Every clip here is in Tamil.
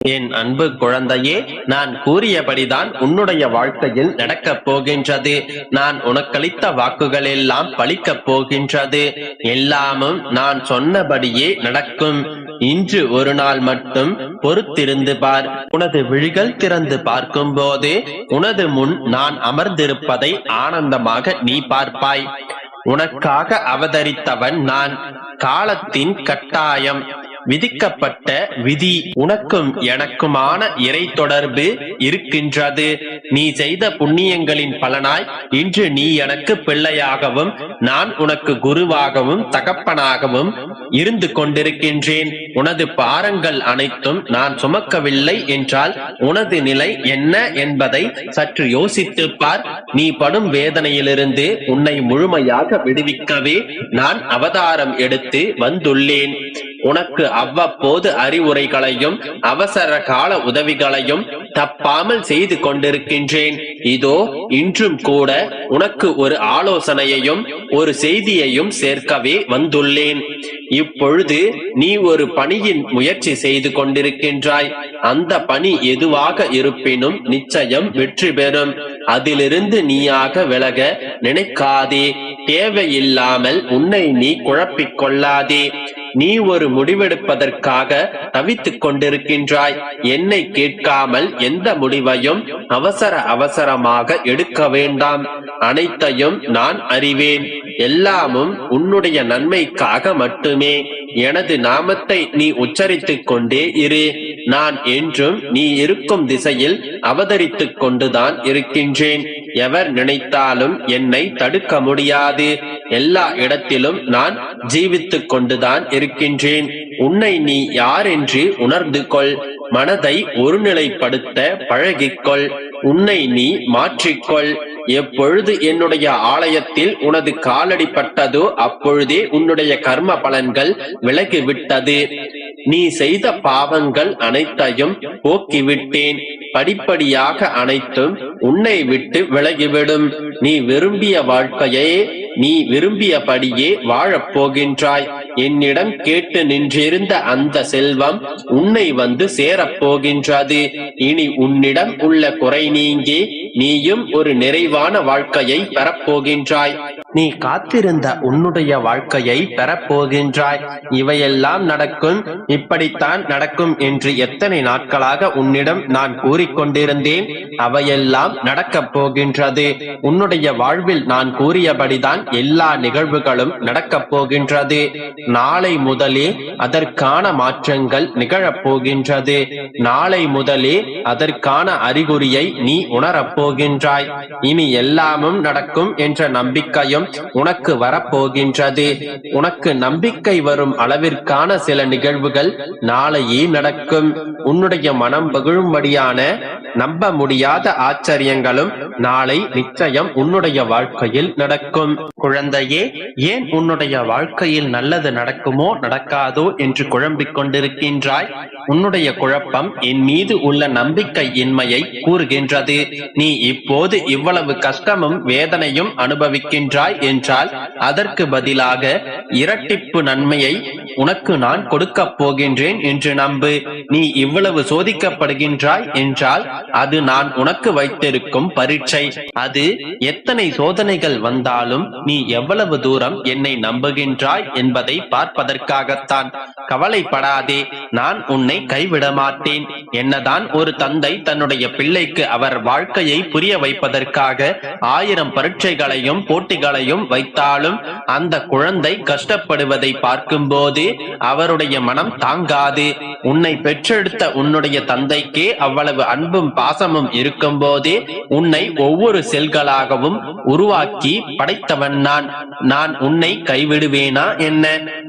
என் அன்பு குழந்தையே, நான் கூறியபடிதான் உன்னுடைய வாழ்க்கையில் நடக்கப் போகின்றது. நான் உனக்களித்த வாக்குகள் எல்லாம் பலிக்கப் போகின்றது. எல்லாமும் நான் சொன்னபடியே நடக்கும். இன்று ஒரு நாள் மட்டும் பொறுத்திருந்து பார். உனது விழிகள் திறந்து பார்க்கும் போது உனது முன் நான் அமர்ந்திருப்பதை ஆனந்தமாக நீ பார்ப்பாய். உனக்காக அவதரித்தவன் நான். காலத்தின் கட்டாயம், விதிக்கப்பட்ட விதி. உனக்கும் எனக்குமான இறை தொடர்பு இருக்கின்றது. நீ செய்த புண்ணியங்களின் பலனாய் இன்று நீ எனக்கு பிள்ளையாகவும் நான் உனக்கு குருவாகவும் தகப்பனாகவும் இருந்து கொண்டிருக்கின்றேன். உனது பாரங்கள் அனைத்தும் நான் சுமக்கவில்லை என்றால் உனது நிலை என்ன என்பதை சற்று யோசித்து பார். நீ படும் வேதனையிலிருந்து உன்னை முழுமையாக விடுவிக்கவே நான் அவதாரம் எடுத்து வந்துள்ளேன். உனக்கு அவ்வப்போது அறிவுரைகளையும் அவசர கால உதவிகளையும் தப்பாமல் செய்து கொண்டிருக்கின்றேன். இதோ இன்றும் கூட உனக்கு ஒரு ஆலோசனையையும் ஒரு செய்தியையும் சேர்க்கவே வந்துள்ளேன். இப்பொழுது நீ ஒரு பணியின் முயற்சி செய்து கொண்டிருக்கின்றாய். அந்த பணி எதுவாக இருப்பினும் நிச்சயம் வெற்றி பெறும். அதிலிருந்து நீயாக விலக நினைக்காதே. தேவையில்லாமல் உன்னை நீ குழப்பிக் கொள்ளாதே. நீ ஒரு முடிவெடுப்பதற்காக தவித்துக் கொண்டிருக்கின்றாய். என்னை கேட்காமல் எந்த முடிவையும் அவசரமாக எடுக்க வேண்டாம். அனைத்தையும் நான் அறிவேன். எல்லாமும் உன்னுடைய நன்மைக்காக மட்டுமே. எனது நாமத்தை நீ உச்சரித்துக் கொண்டே இரு. நான் என்றும் நீ இருக்கும் திசையில் அவதரித்துக் கொண்டுதான் இருக்கின்றேன். எவர் நினைத்தாலும் என்னை தடுக்க முடியாது. எல்லா இடத்திலும் நான் ஜீவித்துக் கொண்டுதான் இருக்கின்றேன். உன்னை நீ யார் என்று உணர்ந்து கொள். மனதை ஒருநிலைப்படுத்த பழகிக்கொள். உன்னை நீ மாற்றிக்கொள். எப்பொழுது என்னுடைய ஆலயத்தில் உனது காலடி பட்டதோ அப்பொழுதே உன்னுடைய கர்ம பலன்கள் விலகிவிட்டது. நீ செய்த பாவங்கள் அனைத்தையும் போக்கிவிட்டேன். படிப்படியாக அனைத்தும் உன்னை விட்டு விலகிவிடும். நீ விரும்பிய வாழ்க்கையே நீ விரும்பியபடியே வாழப் போகின்றாய். என்னிடம் கேட்டு நின்றிருந்த அந்த செல்வம் உன்னை வந்து சேரப்போகின்றது. இனி உன்னிடம் உள்ள குறை நீங்கி நீயும் ஒரு நிறைவான வாழ்க்கையை பெறப்போகின்றாய். நீ காத்திருந்த உன்னுடைய வாழ்க்கையை பெறப்போகின்றாய். இவையெல்லாம் நடக்கும், இப்படித்தான் நடக்கும் என்று எத்தனை நாட்களாக உன்னிடம் நான் கூறிக்கொண்டிருந்தேன். அவையெல்லாம் நடக்கப் போகின்றது. உன்னுடைய வாழ்வில் நான் கூறியபடிதான் எல்லா நிகழ்வுகளும் நடக்கப் போகின்றது. நாளை முதலே அதற்கான மாற்றங்கள் நிகழப் போகின்றது. நாளை முதலே அதற்கான அறிகுறியை நீ உணரப் போகின்றாய். இனி எல்லாமும் நடக்கும் என்ற நம்பிக்கையும் உனக்கு வரப்போகின்றது. உனக்கு நம்பிக்கை வரும் அளவிற்கான சில நிகழ்வுகள் நாளையே நடக்கும். உன்னுடைய மனம் பகிழும்படியான நம்ப முடியாத ஆச்சரியங்களும் நாளை நிச்சயம் உன்னுடைய வாழ்க்கையில் நடக்கும். குழந்தையே, ஏன் உன்னுடைய வாழ்க்கையில் நல்லது நடக்குமோ நடக்காதோ என்று குழம்பிக் கொண்டிருக்கின்றாய்? உன்னுடைய குழப்பம் என் மீது உள்ள நம்பிக்கை இன்மையை கூறுகின்றது. நீ இப்போது இவ்வளவு கஷ்டமும் வேதனையும் அனுபவிக்கின்றாய் என்றால் அதற்கு பதிலாக இரட்டிப்பு நன்மையை உனக்கு நான் கொடுக்கப் போகின்றேன் என்று நம்பு. நீ இவ்வளவு சோதிக்கப்படுகின்றாய் என்றால் அது நான் உனக்கு வைத்திருக்கும் பரீட்சை. அது எத்தனை சோதனைகள் வந்தாலும் நீ எவ்வளவு தூரம் என்னை நம்புகின்றாய் என்பதை பார்ப்பதற்காகத்தான். கவலைப்படாதே, நான் உன்னை கைவிட மாட்டேன். என்னதான் ஒரு தந்தை தன்னுடைய பிள்ளைக்கு அவர் வாழ்க்கையை புரிய வைப்பதற்காக 1000 பரீட்சைகளையும் போட்டிகளையும் வைத்தாலும் அந்த குழந்தை கஷ்டப்படுவதை பார்க்கும் போது அவருடைய மனம் தாங்காது. உன்னை பெற்றெடுத்த உன்னுடைய தந்தைக்கே அவ்வளவு அன்பும் பாசமும் இருக்கும் போதே உன்னை ஒவ்வொரு செல்களாகவும் உருவாக்கி படைத்தவன் நான். நான் உன்னை கைவிடுவேனா என்ன?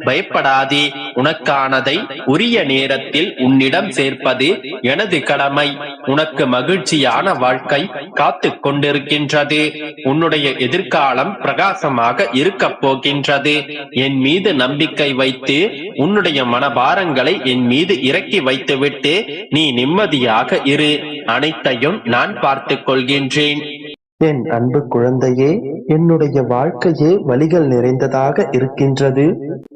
பயப்படாதே. உனக்கானதை உரிய நேரத்தில் உன்னிடம் சேர்ப்பது எனது கடமை. உனக்கு மகிழ்ச்சியான வாழ்க்கை காத்து கொண்டிருக்கின்றது. உன்னுடைய எதிர்காலம் பிரகாசமாக இருக்கப் போகின்றது. என் மீது நம்பிக்கை வைத்து உன்னுடைய மனபாரங்களை என் மீது இறக்கி வைத்துவிட்டு நீ நிம்மதியாக இரு. அனைத்தையும் நான் பார்த்துக் கொள்கின்றேன். என் அன்பு குழந்தையே, என்னுடைய வாழ்க்கையே வலிகள் நிறைந்ததாக இருக்கின்றது.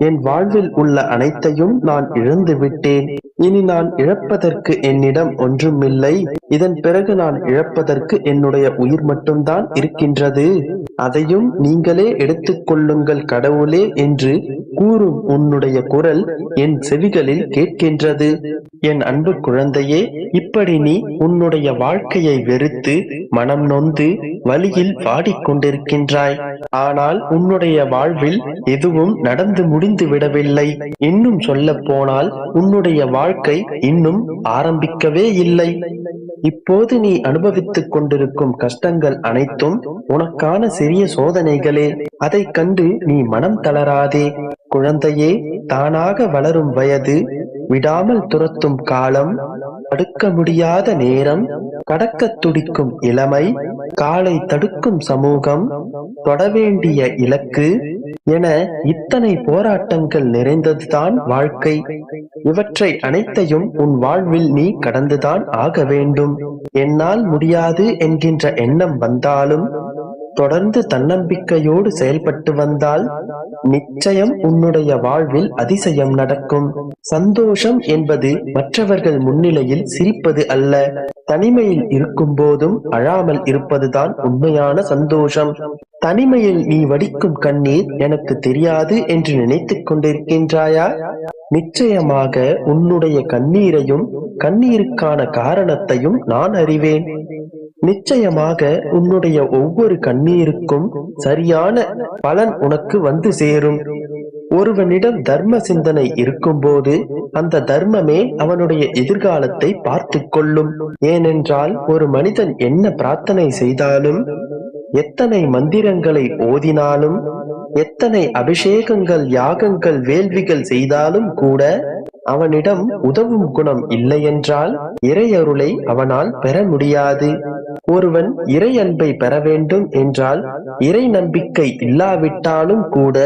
என் வாழ்வில் உள்ள அனைத்தையும் நான் இழந்து விட்டேன். இனி நான் இழப்பதற்கு என்னிடம் ஒன்றுமில்லை. இதன் பிறகு நான் இழப்பதற்கு என்னுடைய உயிர் மட்டும்தான் இருக்கின்றது. அதையும் நீங்களே எடுத்துக் கொள்ளுங்கள் கடவுளே என்று கூறும் உன்னுடைய குரல் என் செவிகளில் கேட்கின்றது. என் அன்பு குழந்தையே, இப்படி நீ உன்னுடைய வாழ்க்கையை வெறுத்து மனம் நொந்து வலியில் வாடிக்கொண்டிருக்கின்றாய். ஆனால் உன்னுடைய வாழ்வில் எதுவும் நடந்து முடிந்து விடவில்லை. இன்னும் சொல்ல போனால் உன்னுடைய வாழ்க்கை இன்னும் ஆரம்பிக்கவே இல்லை. இப்போது நீ அனுபவித்துக் கொண்டிருக்கும் கஷ்டங்கள் அனைத்தும் உனக்கான சிறிய சோதனைகளே. அதை கண்டு நீ மனம் தளராதே குழந்தையே. தானாக வளரும் வயது, விடாமல் துரத்தும் காலம், தடுக்க முடியாத நேரம், கடக்க துடிக்கும் இளமை, காலை தடுக்கும் சமூகம், தொடவேண்டிய இலக்கு என இத்தனை போராட்டங்கள் நிறைந்ததுதான் வாழ்க்கை. இவற்றை அனைத்தையும் உன் வாழ்வில் நீ கடந்துதான் ஆக வேண்டும். என்னால் முடியாது என்கின்ற எண்ணம் வந்தாலும் தொடர்ந்து தன்னம்பிக்கையோடு செயல்பட்டு வந்தால் நிச்சயம் உன்னுடைய வாழ்வில் அதிசயம் நடக்கும். சந்தோஷம் என்பது மற்றவர்கள் முன்னிலையில் சிரிப்பது அல்ல. தனிமையில் இருக்கும் போதும் அழாமல் இருப்பதுதான் உண்மையான சந்தோஷம். தனிமையில் நீ வடிக்கும் கண்ணீர் எனக்கு தெரியாது என்று நினைத்துக் கொண்டிருக்கின்றாயா? நிச்சயமாக உன்னுடைய கண்ணீரையும் கண்ணீருக்கான காரணத்தையும் நான் அறிவேன். நிச்சயமாக உன்னுடைய ஒவ்வொரு கண்ணீருக்கும் சரியான பலன் உனக்கு வந்து சேரும். ஒருவனிடம் தர்ம சிந்தனை இருக்கும்போது அந்த தர்மமே அவனுடைய எதிர்காலத்தை பார்த்து கொள்ளும். ஏனென்றால் ஒரு மனிதன் என்ன பிரார்த்தனை செய்தாலும், எத்தனை மந்திரங்களை ஓதினாலும், எத்தனை அபிஷேகங்கள், யாகங்கள், வேள்விகள் செய்தாலும் கூட அவனிடம் உதவும் குணம் இல்லையென்றால் இறையருளை அவனால் பெற முடியாது. ஒருவன் இறை அன்பை பெற வேண்டும் என்றால் இறை நம்பிக்கை இல்லாவிட்டாலும் கூட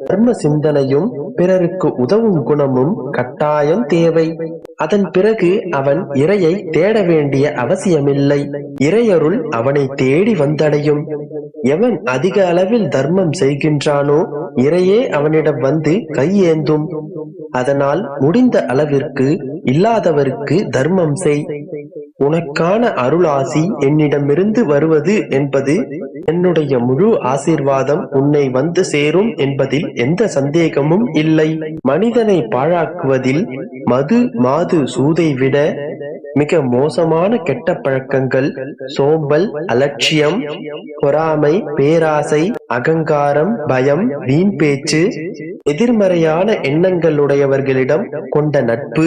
தர்ம சிந்தனையும் பிறருக்கு உதவும் குணமும் கட்டாயம் தேவை. அதன் பிறகு அவன் இறையை தேட வேண்டிய அவசியமில்லை. இறையருள் அவனை தேடி வந்தடையும். எவன் அதிக அளவில் தர்மம் செய்கின்றானோ இறையே அவனிடம் வந்து கையேந்தும். அதனால் முடிந்த அளவிற்கு இல்லாதவருக்கு தர்மம் செய். உனக்கான அருளாசி என்னிடமிருந்து வருவது என்பது என்னுடைய முழு ஆசீர்வாதம் உன்னை வந்து சேரும் என்பதில் எந்த சந்தேகமும் இல்லை. மனிதனை பாழாக்குவதில் மது, மாது, சூதை விட மிக மோசமான கெட்ட பழக்கங்கள் சோம்பல், அலட்சியம், பொறாமை, பேராசை, அகங்காரம், பயம், வீண் பேச்சு, எதிர்மறையான எண்ணங்களுடையவர்களிடம் கொண்ட நட்பு,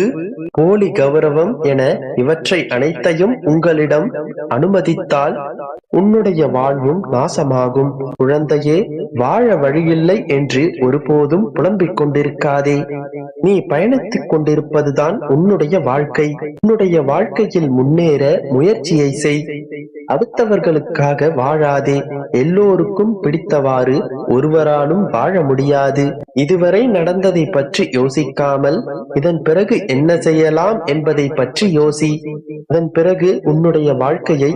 போலி கௌரவம் என இவற்றை அனைத்தையும் உங்களிடம் அனுமதித்தால் உன்னுடைய வாழ்வும் நாசமாகும். குழந்தையே, வாழ வழியில்லை என்று ஒருபோதும் புலம்பிக் கொண்டிருக்காதே. நீ பயணித்துக் கொண்டிருப்பதுதான் உன்னுடைய வாழ்க்கை. உன்னுடைய வாழ்க்கையில் முன்னேற முயற்சியை செய். அடுத்தவர்களுக்காக வாழாதே. எல்லோருக்கும் பிடித்தவாறு ஒருவராலும் வாழ முடியாது. இதுவரை நடந்ததை பற்றி யோசிக்காமல் இதன் பிறகு என்ன செய்யலாம் என்பதை பற்றி யோசி. அதன் பிறகு உன்னுடைய வாழ்க்கையை